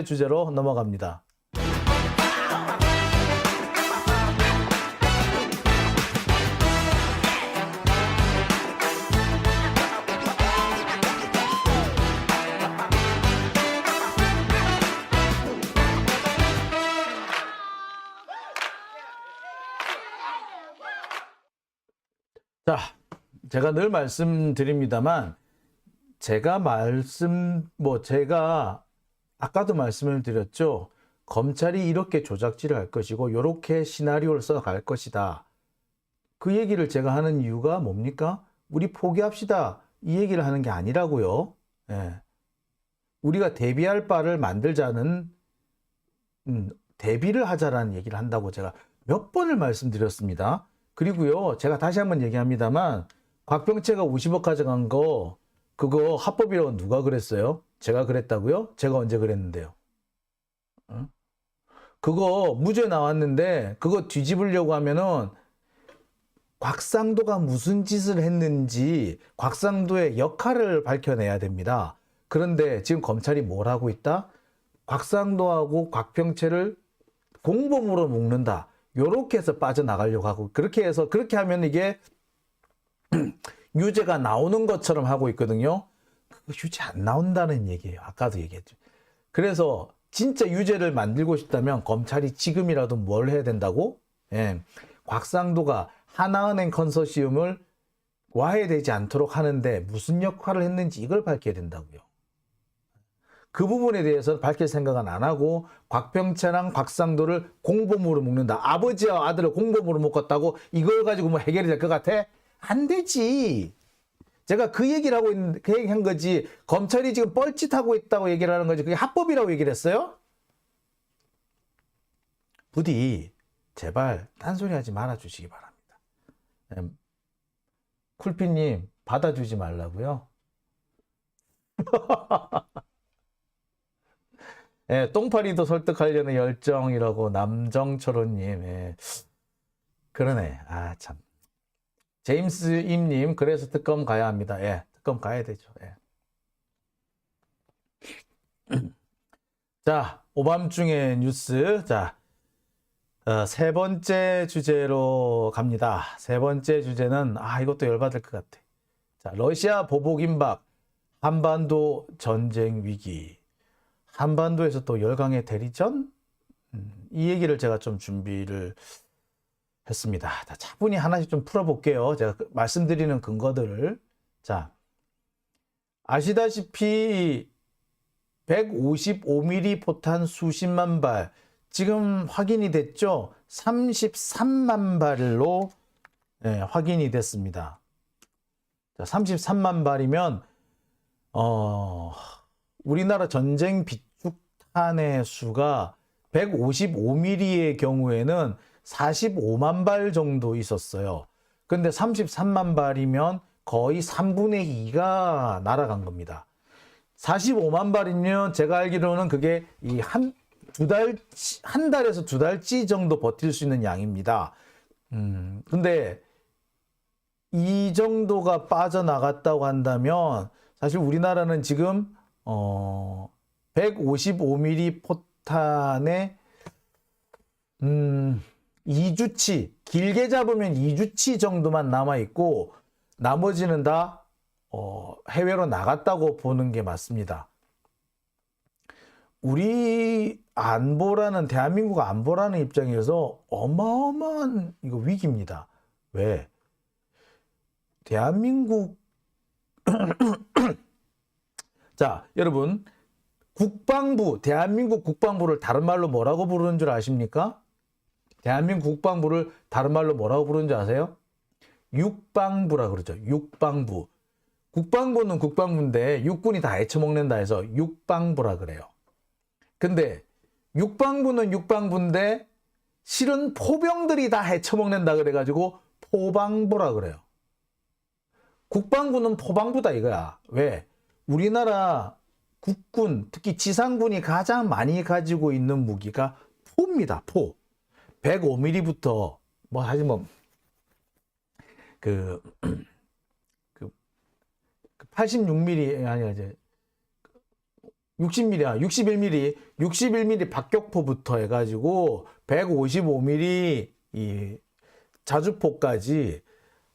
주제로 넘어갑니다. 자, 제가 늘 말씀드립니다만 제가 아까도 말씀을 드렸죠. 검찰이 이렇게 조작질을 할 것이고 이렇게 시나리오를 써갈 것이다. 그 얘기를 제가 하는 이유가 뭡니까? 우리 포기합시다. 이 얘기를 하는 게 아니라고요. 예. 우리가 대비할 바를 만들자는 대비를 하자라는 얘기를 한다고 제가 몇 번을 말씀드렸습니다. 그리고요, 제가 다시 한번 얘기합니다만 곽병채가 50억 가져간 거 그거 합법이라고 누가 그랬어요? 제가 그랬다고요? 제가 언제 그랬는데요? 그거 무죄 나왔는데 그거 뒤집으려고 하면은 곽상도가 무슨 짓을 했는지 곽상도의 역할을 밝혀내야 됩니다. 그런데 지금 검찰이 뭘 하고 있다? 곽상도하고 곽병채를 공범으로 묶는다. 요렇게 해서 빠져나가려고 하고 그렇게 하면 이게 유죄가 나오는 것처럼 하고 있거든요. 그거 유죄 안 나온다는 얘기예요. 아까도 얘기했죠. 그래서 진짜 유죄를 만들고 싶다면 검찰이 지금이라도 뭘 해야 된다고? 예. 곽상도가 하나은행 컨소시엄을 와해되지 않도록 하는데 무슨 역할을 했는지 이걸 밝혀야 된다고요. 그 부분에 대해서 밝힐 생각은 안 하고 곽병채랑 곽상도를 공범으로 묶는다. 아버지와 아들을 공범으로 묶었다고 이걸 가지고 뭐 해결이 될 것 같아? 안 되지. 제가 그 얘기를 하고 있는, 그 얘기 한 거지. 검찰이 지금 뻘짓하고 있다고 얘기를 하는 거지. 그게 합법이라고 얘기를 했어요? 부디, 제발, 딴소리 하지 말아주시기 바랍니다. 쿨피님, 받아주지 말라고요? 예, 똥파리도 설득하려는 열정이라고 남정철호님. 예. 그러네. 아, 참. 제임스 임님, 그래서 특검 가야 합니다. 예, 특검 가야 되죠. 예. 자, 오밤중의 뉴스. 자, 세 번째 주제로 갑니다. 세 번째 주제는, 이것도 열받을 것 같아. 자, 러시아 보복 임박, 한반도 전쟁 위기. 한반도에서 또 열강의 대리전? 이 얘기를 제가 좀 준비를 했습니다. 자, 차분히 하나씩 좀 풀어볼게요. 제가 말씀드리는 근거들을. 자, 아시다시피 155mm 포탄 수십만 발, 지금 확인이 됐죠? 33만 발로 확인이 됐습니다. 자, 33만 발이면 우리나라 전쟁 비축탄의 수가 155mm의 경우에는 45만 발 정도 있었어요. 근데 33만 발이면 거의 3분의 2가 날아간 겁니다. 45만 발이면 제가 알기로는 그게 한 달에서 두 달치 정도 버틸 수 있는 양입니다. 근데 이 정도가 빠져나갔다고 한다면 사실 우리나라는 지금 155mm 포탄의 2주치, 길게 잡으면 2주치 정도만 남아있고 나머지는 다 해외로 나갔다고 보는 게 맞습니다. 우리 안보라는, 대한민국 안보라는 입장에서 어마어마한 이거 위기입니다. 왜? 대한민국 자, 여러분, 대한민국 국방부를 다른 말로 뭐라고 부르는 줄 아십니까? 대한민국 국방부를 다른 말로 뭐라고 부르는 줄 아세요? 육방부라 그러죠. 육방부. 국방부는 국방부인데 육군이 다 헤쳐먹는다 해서 육방부라 그래요. 근데 육방부는 육방부인데 실은 포병들이 다 헤쳐먹는다 그래가지고 포방부라 그래요. 국방부는 포방부다 이거야. 왜? 우리나라 국군, 특히 지상군이 가장 많이 가지고 있는 무기가 포입니다. 포. 105mm부터 사실 그 86mm 아니야 이제 60mm야. 61mm. 61mm 박격포부터 해가지고 155mm 이 자주포까지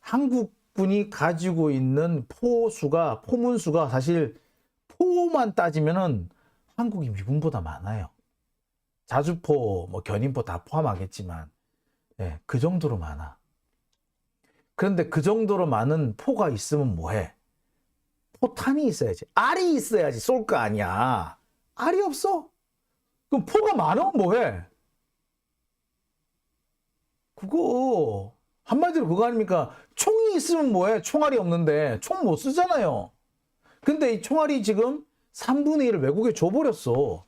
한국군이 가지고 있는 포문수가 사실 포만 따지면은 한국이 미군보다 많아요. 자주포, 뭐 견인포 다 포함하겠지만, 예, 그 정도로 많아. 그런데 그 정도로 많은 포가 있으면 뭐해? 포탄이 있어야지. 알이 있어야지 쏠 거 아니야. 알이 없어? 그럼 포가 많으면 뭐해? 그거 한마디로 그거 아닙니까? 총이 있으면 뭐해? 총알이 없는데 총 못 쓰잖아요. 근데 이 총알이 지금 3분의 1을 외국에 줘버렸어.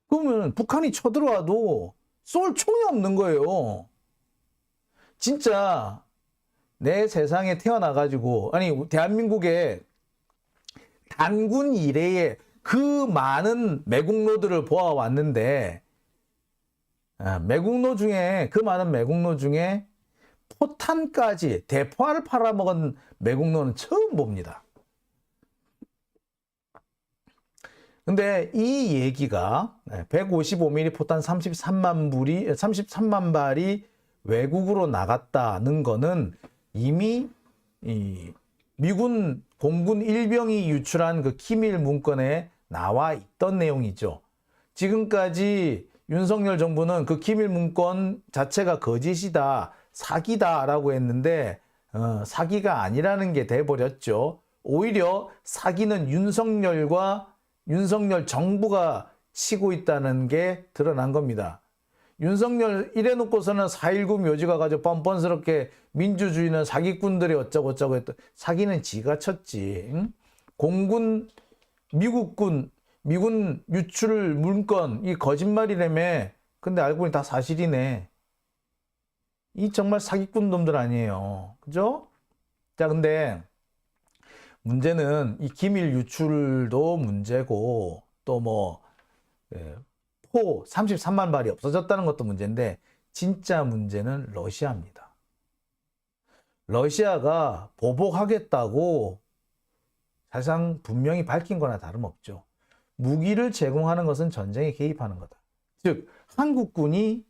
그러면 북한이 쳐들어와도 쏠 총이 없는 거예요. 진짜 내 세상에 태어나가지고, 아니 대한민국의 단군 이래에 그 많은 매국노들을 보아왔는데, 그 많은 매국노 중에 포탄까지 대포알을 팔아먹은 매국노는 처음 봅니다. 근데 이 얘기가 155mm 포탄 33만 발이 외국으로 나갔다는 거는 이미 이 미군 공군 일병이 유출한 그 기밀 문건에 나와 있던 내용이죠. 지금까지 윤석열 정부는 그 기밀 문건 자체가 거짓이다, 사기다라고 했는데 사기가 아니라는 게 돼버렸죠. 오히려 사기는 윤석열 정부가 치고 있다는 게 드러난 겁니다. 윤석열 이래놓고서는 4.19 묘지 가가지고 뻔뻔스럽게 민주주의는 사기꾼들이 어쩌고저쩌고 했던, 사기는 지가 쳤지. 응? 미군 유출 문건 이 거짓말이라며. 근데 알고 보니 다 사실이네. 이 정말 사기꾼 놈들 아니에요. 그죠? 자, 근데 문제는 이 기밀 유출도 문제고, 또 뭐 포 33만 발이 없어졌다는 것도 문제인데, 진짜 문제는 러시아입니다. 러시아가 보복하겠다고 사실상 분명히 밝힌 거나 다름없죠. 무기를 제공하는 것은 전쟁에 개입하는 거다. 즉 한국이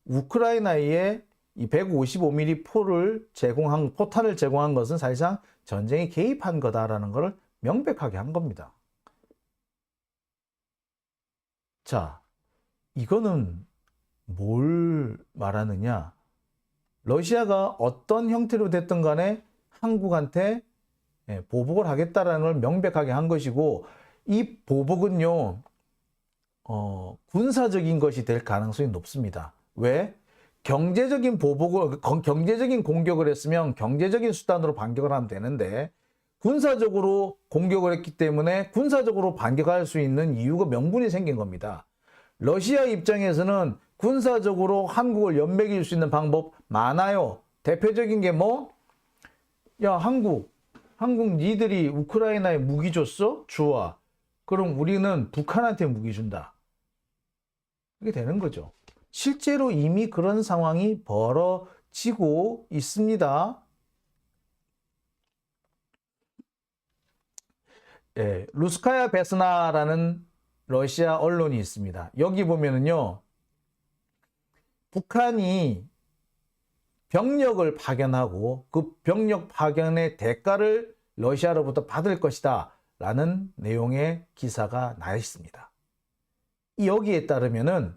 우크라이나에 이 155mm 포탄을 제공한 것은 사실상 전쟁에 개입한 거다라는 것을 명백하게 한 겁니다. 자, 이거는 뭘 말하느냐? 러시아가 어떤 형태로 됐든 간에 한국한테 보복을 하겠다라는 걸 명백하게 한 것이고, 이 보복은요, 군사적인 것이 될 가능성이 높습니다. 왜? 경제적인 공격을 했으면 경제적인 수단으로 반격을 하면 되는데, 군사적으로 공격을 했기 때문에 군사적으로 반격할 수 있는 이유가 명분이 생긴 겁니다. 러시아 입장에서는 군사적으로 한국을 연맥일 수 있는 방법 많아요. 대표적인 게 뭐? 야, 한국 니들이 우크라이나에 무기 줬어? 주와. 그럼 우리는 북한한테 무기 준다. 이게 되는 거죠. 실제로 이미 그런 상황이 벌어지고 있습니다. 루스카야 베스나라는 러시아 언론이 있습니다. 여기 보면은요, 북한이 병력을 파견하고 그 병력 파견의 대가를 러시아로부터 받을 것이다 라는 내용의 기사가 나 있습니다. 여기에 따르면은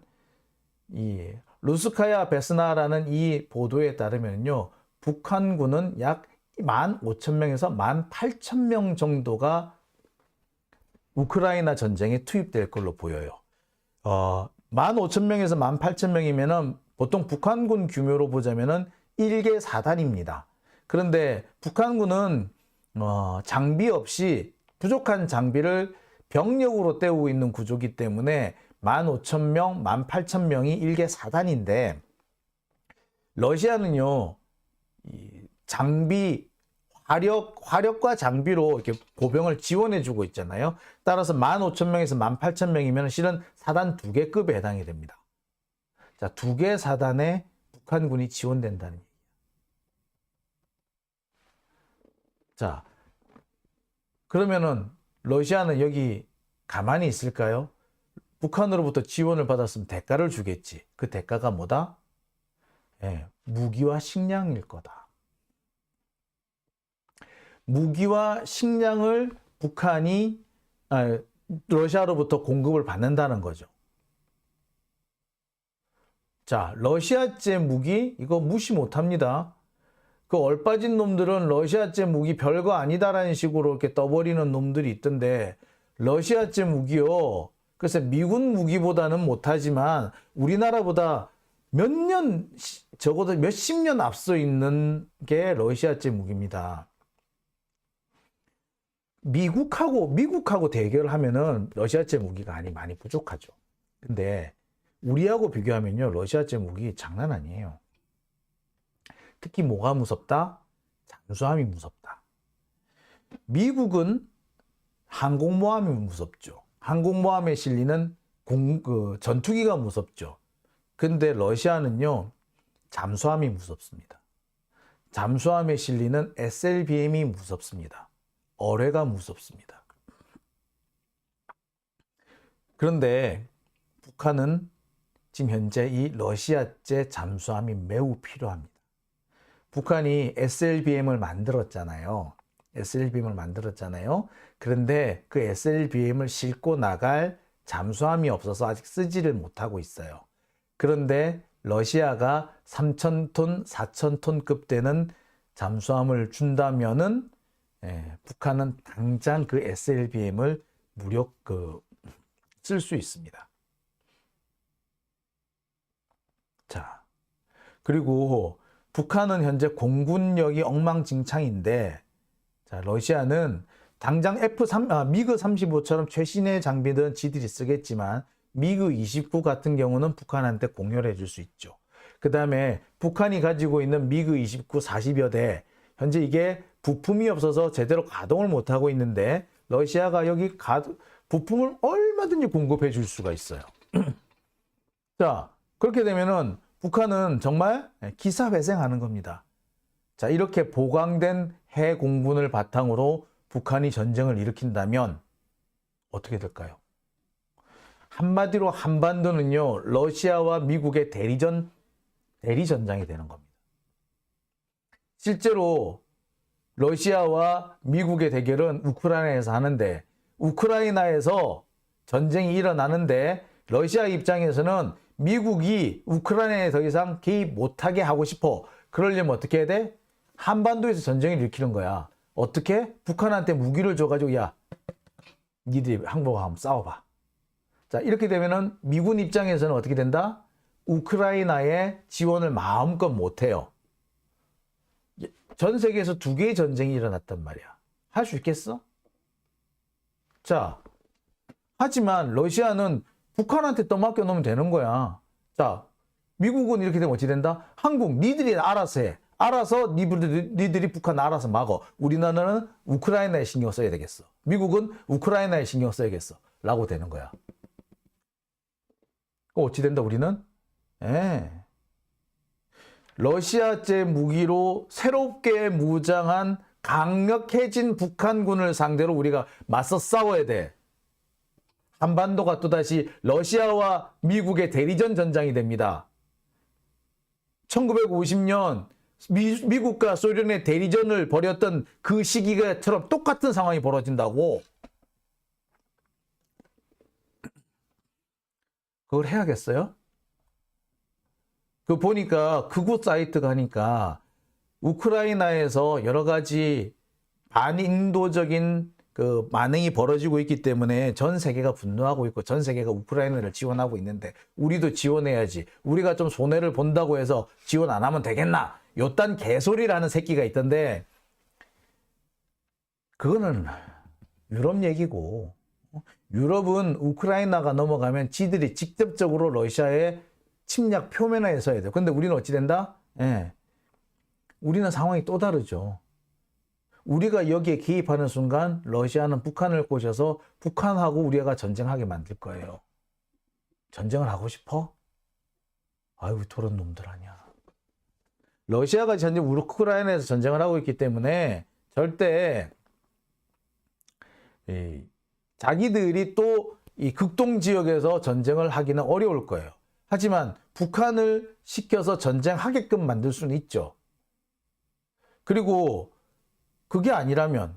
이 루스카야 베스나라는 이 보도에 따르면요, 북한군은 약 15,000명에서 18,000명 정도가 우크라이나 전쟁에 투입될 걸로 보여요. 15,000명에서 18,000명이면은 보통 북한군 규모로 보자면은 1개 사단입니다. 그런데 북한군은 장비 없이 부족한 장비를 병력으로 때우고 있는 구조이기 때문에 15,000명, 18,000명이 1개 사단인데, 러시아는요, 이 장비, 화력과 장비로 이렇게 보병을 지원해주고 있잖아요. 따라서 15,000명에서 18,000명이면 실은 사단 2개급에 해당이 됩니다. 자, 2개 사단에 북한군이 지원된다는 얘기예요. 자, 그러면은 러시아는 여기 가만히 있을까요? 북한으로부터 지원을 받았으면 대가를 주겠지. 그 대가가 뭐다? 예, 무기와 식량일 거다. 무기와 식량을 북한이 러시아로부터 공급을 받는다는 거죠. 자, 러시아제 무기 이거 무시 못합니다. 그 얼빠진 놈들은 러시아제 무기 별거 아니다라는 식으로 이렇게 떠버리는 놈들이 있던데, 러시아제 무기요, 글쎄 미군 무기보다는 못하지만 우리나라보다 적어도 몇십 년 앞서 있는 게 러시아제 무기입니다. 미국하고 대결하면은 러시아제 무기가 많이 부족하죠. 근데 우리하고 비교하면요, 러시아제 무기 장난 아니에요. 특히 뭐가 무섭다? 잠수함이 무섭다. 미국은 항공모함이 무섭죠. 항공모함에 실리는 전투기가 무섭죠. 근데 러시아는요, 잠수함이 무섭습니다. 잠수함에 실리는 SLBM이 무섭습니다. 어뢰가 무섭습니다. 그런데 북한은 지금 현재 이 러시아제 잠수함이 매우 필요합니다. 북한이 SLBM을 만들었잖아요. 그런데 그 SLBM을 싣고 나갈 잠수함이 없어서 아직 쓰지를 못하고 있어요. 그런데 러시아가 3,000톤, 4,000톤급 되는 잠수함을 준다면은 북한은 당장 그 SLBM을 무력 쓸 수 있습니다. 자, 그리고 북한은 현재 공군력이 엉망진창인데, 자, 러시아는 당장 미그 35처럼 최신의 장비들은 지들이 쓰겠지만 미그 29 같은 경우는 북한한테 공여를 해줄 수 있죠. 그 다음에 북한이 가지고 있는 미그 29 40여 대, 현재 이게 부품이 없어서 제대로 가동을 못하고 있는데 러시아가 여기 부품을 얼마든지 공급해 줄 수가 있어요. 자, 그렇게 되면은 북한은 정말 기사회생하는 겁니다. 자, 이렇게 보강된 해공군을 바탕으로 북한이 전쟁을 일으킨다면 어떻게 될까요? 한마디로 한반도는요, 러시아와 미국의 대리전장이 되는 겁니다. 실제로 러시아와 미국의 대결은 우크라이나에서 하는데, 우크라이나에서 전쟁이 일어나는데 러시아 입장에서는 미국이 우크라이나에 더 이상 개입 못하게 하고 싶어. 그러려면 어떻게 해야 돼? 한반도에서 전쟁을 일으키는 거야. 어떻게? 북한한테 무기를 줘가지고, 야, 니들이 항복하고 한번 싸워봐. 자, 이렇게 되면은 미군 입장에서는 어떻게 된다? 우크라이나에 지원을 마음껏 못해요. 전 세계에서 두 개의 전쟁이 일어났단 말이야. 할 수 있겠어? 자, 하지만 러시아는 북한한테 떠맡겨 놓으면 되는 거야. 자, 미국은 이렇게 되면 어찌 된다? 한국, 니들이 알아서 해. 알아서 니들이 북한 알아서 막어. 우리나라는 우크라이나에 신경 써야 되겠어. 미국은 우크라이나에 신경 써야겠어. 라고 되는 거야. 어찌 된다, 우리는? 러시아제 무기로 새롭게 무장한 강력해진 북한군을 상대로 우리가 맞서 싸워야 돼. 한반도가 또다시 러시아와 미국의 대리전 전장이 됩니다. 1950년 미국과 소련의 대리전을 벌였던 그 시기처럼 똑같은 상황이 벌어진다고. 그걸 해야겠어요? 보니까 극우 사이트 가니까 우크라이나에서 여러 가지 반인도적인 만행이 벌어지고 있기 때문에 전 세계가 분노하고 있고 전 세계가 우크라이나를 지원하고 있는데 우리도 지원해야지. 우리가 좀 손해를 본다고 해서 지원 안 하면 되겠나? 요딴 개소리라는 새끼가 있던데, 그거는 유럽 얘기고, 유럽은 우크라이나가 넘어가면 지들이 직접적으로 러시아에 침략 표면화에 서야 돼요. 근데 우리는 어찌 된다? 우리는 상황이 또 다르죠. 우리가 여기에 개입하는 순간 러시아는 북한을 꼬셔서 북한하고 우리가 전쟁하게 만들 거예요. 전쟁을 하고 싶어? 아이고, 저런 놈들 아니야. 러시아가 현재 우크라이나에서 전쟁을 하고 있기 때문에 절대 자기들이 또 이 극동 지역에서 전쟁을 하기는 어려울 거예요. 하지만 북한을 시켜서 전쟁하게끔 만들 수는 있죠. 그리고 그게 아니라면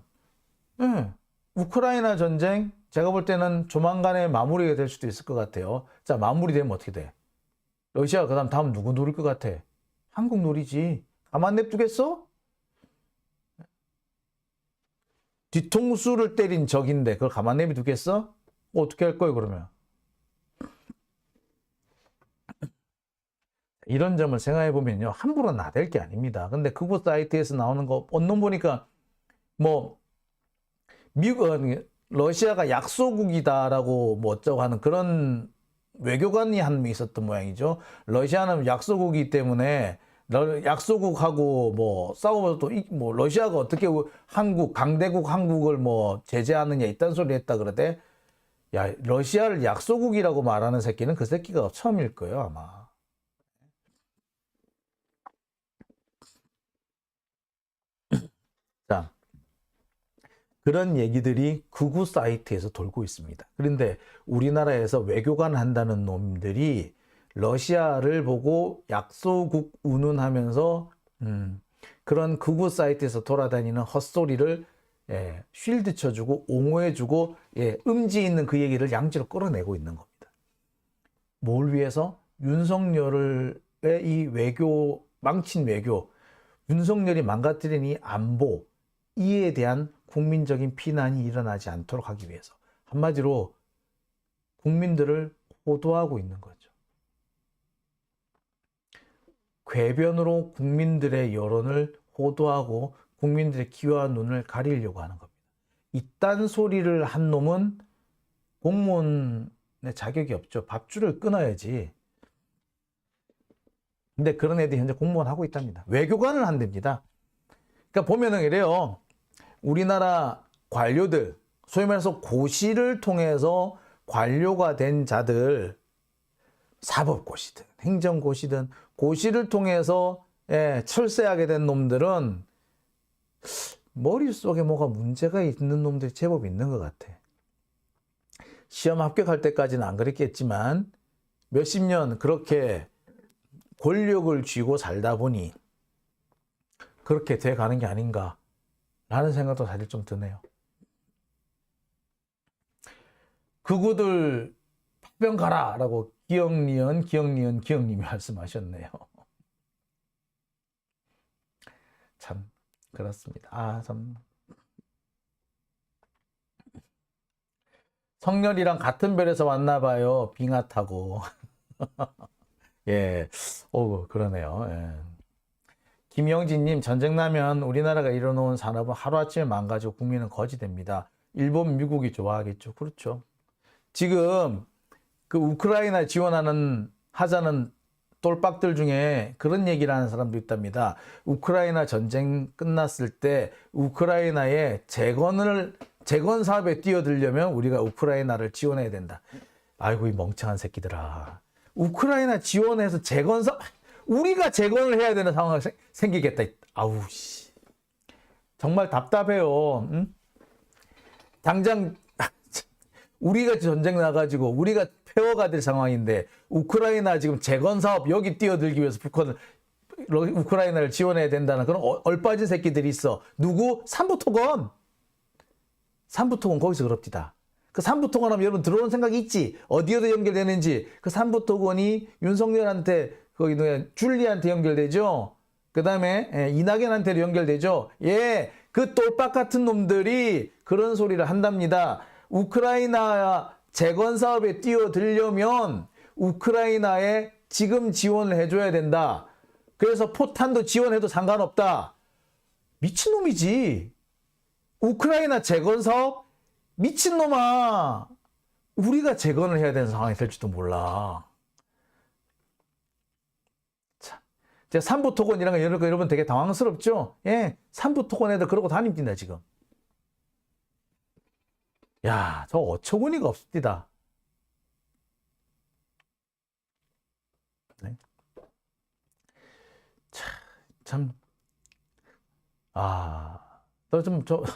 우크라이나 전쟁 제가 볼 때는 조만간에 마무리가 될 수도 있을 것 같아요. 자, 마무리되면 어떻게 돼? 러시아가 다음 누구 노릴 것 같아? 한국 노리지. 가만 냅두겠어? 뒤통수를 때린 적인데 그걸 가만 내비두겠어? 어떻게 할 거예요, 그러면? 이런 점을 생각해 보면요, 함부로 나댈 게 아닙니다. 근데 그곳 사이트에서 나오는 거 언론 보니까 뭐 러시아가 약소국이다라고 뭐 어쩌고 하는 그런 외교관이 한 명 있었던 모양이죠. 러시아는 약소국이기 때문에 약소국하고 뭐 싸우면서 또 뭐 러시아가 어떻게 한국 강대국 한국을 뭐 제재하느냐 이딴 소리 했다 그러대. 야, 러시아를 약소국이라고 말하는 새끼는 그 새끼가 처음일 거예요, 아마. 자, 그런 얘기들이 극우 사이트에서 돌고 있습니다. 그런데 우리나라에서 외교관 한다는 놈들이 러시아를 보고 약소국 운운하면서 그런 극우 사이트에서 돌아다니는 헛소리를 쉴드 쳐주고 옹호해주고 음지 있는 그 얘기를 양지로 끌어내고 있는 겁니다. 뭘 위해서? 윤석열의 이 외교, 망친 외교, 윤석열이 망가뜨린 이 안보, 이에 대한 국민적인 비난이 일어나지 않도록 하기 위해서 한마디로 국민들을 호도하고 있는 거죠. 궤변으로 국민들의 여론을 호도하고 국민들의 귀와 눈을 가리려고 하는 겁니다. 이딴 소리를 한 놈은 공무원의 자격이 없죠. 밥줄을 끊어야지. 근데 그런 애들이 현재 공무원 하고 있답니다. 외교관을 한답니다. 그러니까 보면은 이래요. 우리나라 관료들, 소위 말해서 고시를 통해서 관료가 된 자들, 사법고시든 행정고시든 고시를 통해서 철새하게 된 놈들은 머릿속에 뭐가 문제가 있는 놈들이 제법 있는 것 같아. 시험 합격할 때까지는 안 그랬겠지만 몇십 년 그렇게 권력을 쥐고 살다 보니 그렇게 돼 가는 게 아닌가 라는 생각도 사실 좀 드네요. 그구들 파병 가라 라고 기영님이 말씀하셨네요. 참 그렇습니다. 참 성렬이랑 같은 별에서 왔나 봐요. 빙하 타고. 예, 그러네요. 예. 김영진님, 전쟁 나면 우리나라가 이뤄놓은 산업은 하루아침에 망가지고 국민은 거지 됩니다. 일본, 미국이 좋아하겠죠. 그렇죠. 지금 그 우크라이나 하자는 똘박들 중에 그런 얘기를 하는 사람도 있답니다. 우크라이나 전쟁 끝났을 때 우크라이나의 재건 사업에 뛰어들려면 우리가 우크라이나를 지원해야 된다. 아이고, 이 멍청한 새끼들아. 우크라이나 지원해서 우리가 재건을 해야 되는 상황이 생기겠다. 아우, 씨. 정말 답답해요. 응? 당장 우리가 전쟁 나가지고 우리가 폐허가 될 상황인데 우크라이나 지금 재건 사업 여기 뛰어들기 위해서 우크라이나를 지원해야 된다는 그런 얼빠진 새끼들이 있어. 누구? 삼부토건 거기서 그럽디다. 그 삼부토건 하면 여러분 들어오는 생각이 있지. 어디에도 연결되는지. 그 삼부토건이 윤석열한테 거기 줄리한테 연결되죠. 그 다음에 이낙연한테도 연결되죠. 그 똘박 같은 놈들이 그런 소리를 한답니다. 우크라이나 재건 사업에 뛰어들려면 우크라이나에 지금 지원을 해줘야 된다. 그래서 포탄도 지원해도 상관없다. 미친놈이지. 우크라이나 재건 사업? 미친놈아. 우리가 재건을 해야 되는 상황이 될지도 몰라. 자, 이제 삼부토건이란 거 여러분 되게 당황스럽죠? 삼부토건에도 그러고 다닙니다, 지금. 야, 저 어처구니가 없습니다. 네. 참,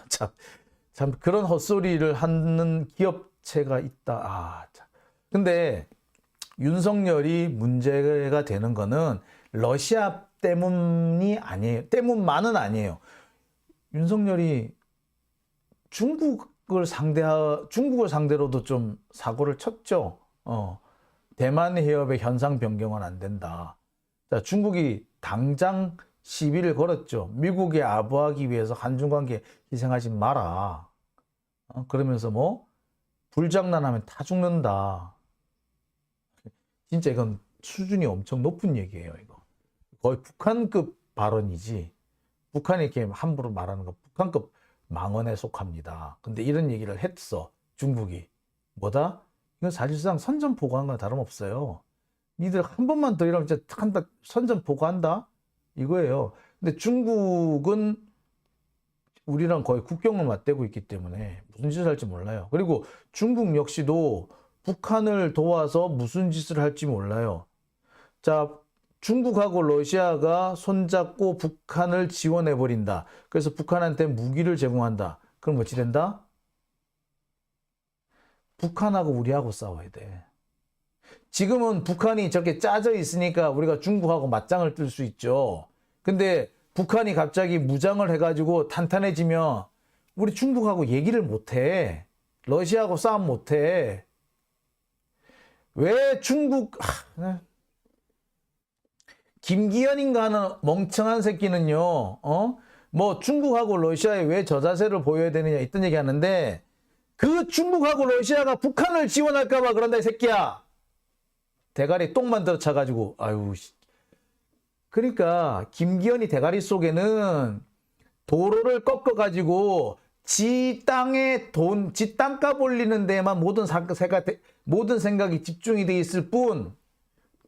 참, 참 그런 헛소리를 하는 기업체가 있다. 참. 근데 윤석열이 문제가 되는 거는 러시아 때문이 아니에요. 때문만은 아니에요. 윤석열이 중국을 상대로도 좀 사고를 쳤죠. 대만 해협의 현상 변경은 안 된다. 자, 중국이 당장 시비를 걸었죠. 미국에 아부하기 위해서 한중 관계 희생하지 마라. 그러면서 뭐 불장난하면 다 죽는다. 진짜 이건 수준이 엄청 높은 얘기예요. 이거 거의 북한급 발언이지. 북한이 이렇게 함부로 말하는 거 북한급 망언에 속합니다. 근데 이런 얘기를 했어. 중국이. 뭐다? 이건 사실상 선전포고한 건 다름없어요. 니들 한 번만 더 이러면 진짜 한다, 선전포고한다? 이거예요. 근데 중국은 우리랑 거의 국경을 맞대고 있기 때문에 무슨 짓을 할지 몰라요. 그리고 중국 역시도 북한을 도와서 무슨 짓을 할지 몰라요. 자, 중국하고 러시아가 손잡고 북한을 지원해버린다. 그래서 북한한테 무기를 제공한다. 그럼 어찌 된다? 북한하고 우리하고 싸워야 돼. 지금은 북한이 저렇게 짜져 있으니까 우리가 중국하고 맞짱을 뜰 수 있죠. 근데 북한이 갑자기 무장을 해가지고 탄탄해지면 우리 중국하고 얘기를 못해. 러시아하고 싸움 못해. 왜 중국... 김기현인가 하는 멍청한 새끼는요, 뭐 중국하고 러시아에 왜 저 자세를 보여야 되느냐 이딴 얘기 하는데, 그 중국하고 러시아가 북한을 지원할까봐 그런다, 이 새끼야. 대가리 똥 만들어 차가지고, 아유. 그러니까, 김기현이 대가리 속에는 도로를 꺾어가지고, 지 땅에 지 땅값 올리는 데만 모든 생각이 집중이 돼 있을 뿐,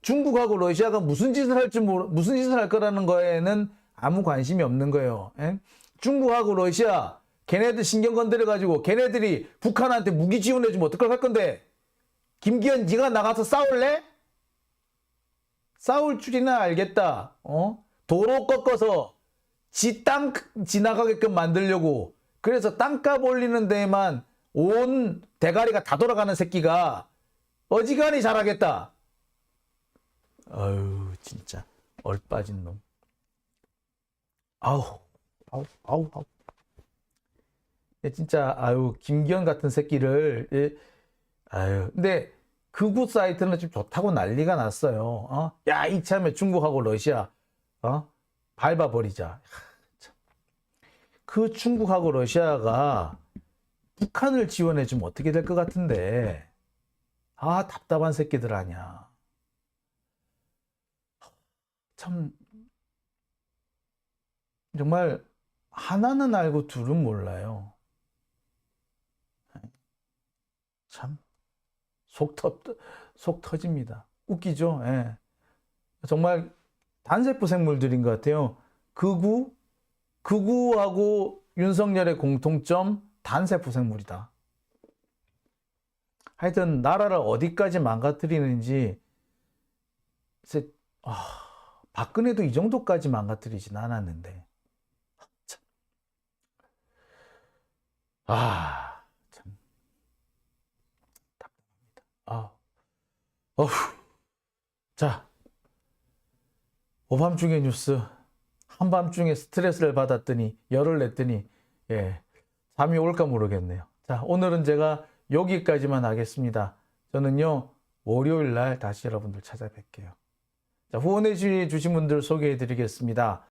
중국하고 러시아가 무슨 짓을 할 거라는 거에는 아무 관심이 없는 거예요. 에? 중국하고 러시아, 걔네들 신경 건드려가지고 걔네들이 북한한테 무기 지원해주면 어떡할 할 건데? 김기현 네가 나가서 싸울래? 싸울 줄이나 알겠다. 도로 꺾어서 지 땅 지나가게끔 만들려고. 그래서 땅값 올리는 데에만 온 대가리가 다 돌아가는 새끼가 어지간히 잘하겠다. 아유, 진짜 얼빠진 놈. 아우. 진짜 아유, 김기현 같은 새끼를. 아유, 근데 극우 사이트는 좀 좋다고 난리가 났어요. 야, 이참에 중국하고 러시아 밟아버리자. 그 중국하고 러시아가 북한을 지원해주면 어떻게 될 것 같은데. 답답한 새끼들 아니야. 참 정말 하나는 알고 둘은 몰라요. 참 속 터집니다. 웃기죠? 예. 정말 단세포 생물들인 것 같아요. 극우하고 윤석열의 공통점, 단세포 생물이다. 하여튼 나라를 어디까지 망가뜨리는지, 박근혜도 이 정도까지 망가뜨리진 않았는데. 참. 참. 답답합니다. 자, 오밤중에 뉴스. 한밤중에 스트레스를 받았더니, 열을 냈더니, 잠이 올까 모르겠네요. 자, 오늘은 제가 여기까지만 하겠습니다. 저는요, 월요일 날 다시 여러분들 찾아뵐게요. 자, 후원해 주신 분들 소개해 드리겠습니다.